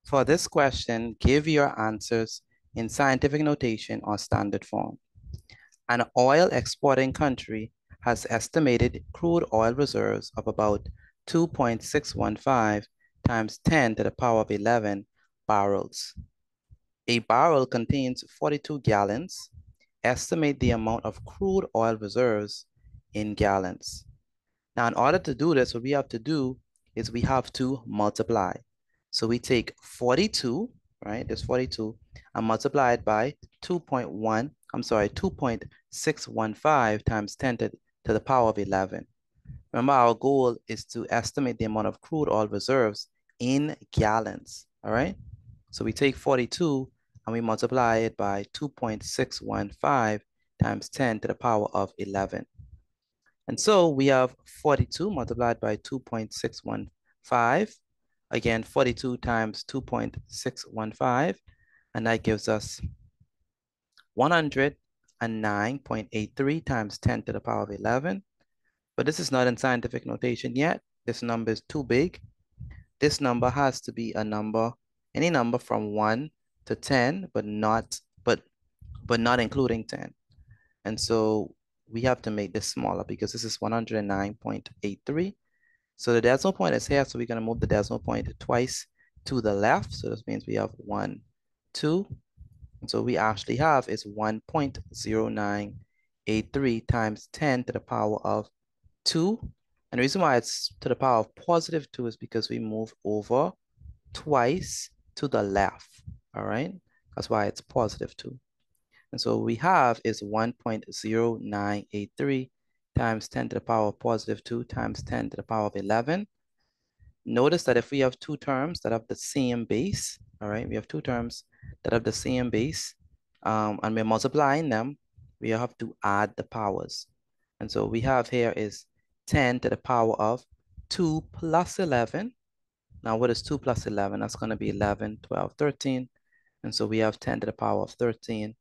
For this question, give your answers in scientific notation or standard form. An oil exporting country has estimated crude oil reserves of about 2.615 times 10 to the power of 11 barrels. A barrel contains 42 gallons. Estimate the amount of crude oil reserves in gallons. Now, in order to do this, what we have to do is we have to multiply. So we take 42, right? There's 42, and multiply it by 2.615 times 10 to the power of 11. Remember, our goal is to estimate the amount of crude oil reserves in gallons, all right? So we take 42 and we multiply it by 2.615 times 10 to the power of 11. And so we have 42 multiplied by 2.615. Again, 42 times 2.615, and that gives us 109.83 times 10 to the power of 11. But this is not in scientific notation yet. This number is too big. This number has to be a number, any number from 1 to 10, but not including 10. And so we have to make this smaller because this is 109.83. So the decimal point is here, so we're going to move the decimal point twice to the left. So this means we have 1, 2. And so we actually have is 1.0983 times 10 to the power of 2. And the reason why it's to the power of positive 2 is because we move over twice to the left, all right? That's why it's positive 2. And so we have is 1.0983 times 10 to the power of positive 2 times 10 to the power of 11. Notice that if we have two terms that have the same base, all right, we have two terms that have the same base, and we're multiplying them, we have to add the powers. And so we have here is 10 to the power of 2 plus 11. Now, what is 2 plus 11? That's going to be 11, 12, 13. And so we have 10 to the power of 13.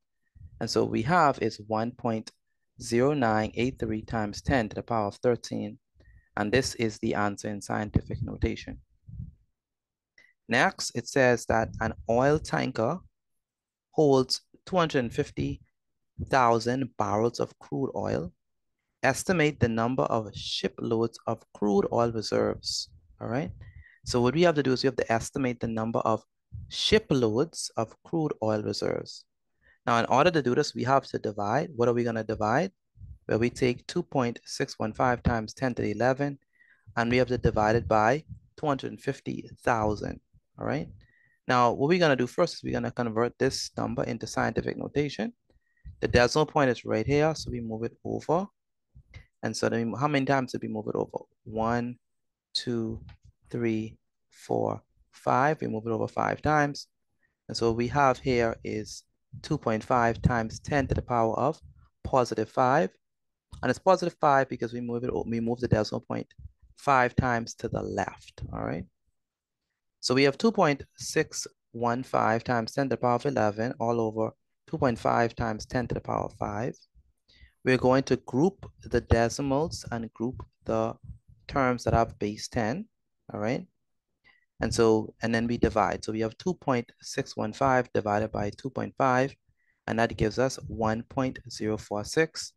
And so we have is 1.0983 times 10 to the power of 13. And this is the answer in scientific notation. Next, it says that an oil tanker holds 250,000 barrels of crude oil. Estimate the number of shiploads of crude oil reserves, all right? So what we have to do is we have to estimate the number of shiploads of crude oil reserves. Now, in order to do this, we have to divide. What are we going to divide? Well, we take 2.615 times 10 to the 11, and we have to divide it by 250,000, all right? Now, what we're going to do first is we're going to convert this number into scientific notation. The decimal point is right here, so we move it over. And so then how many times did we move it over? 1, 2, 3, 4, 5. We move it over 5 times. And so what we have here is 2.5 times 10 to the power of positive 5. And it's positive 5 because we move the decimal point 5 times to the left, all right? So we have 2.615 times 10 to the power of 11 all over 2.5 times 10 to the power of 5. We're going to group the decimals and group the terms that have base 10, all right? And then we divide. So we have 2.615 divided by 2.5, and that gives us 1.046.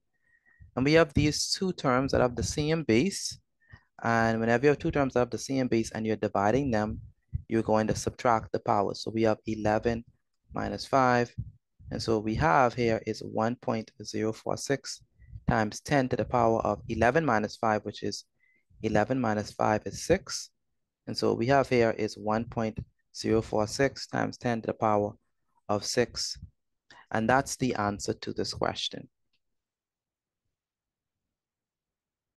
And we have these two terms that have the same base. And whenever you have two terms that have the same base and you're dividing them, you're going to subtract the power. So we have 11 minus 5. And so we have here is 1.046 times 10 to the power of 11 minus 5, which is 11 minus 5 is 6. And so we have here is 1.046 times 10 to the power of 6. And that's the answer to this question.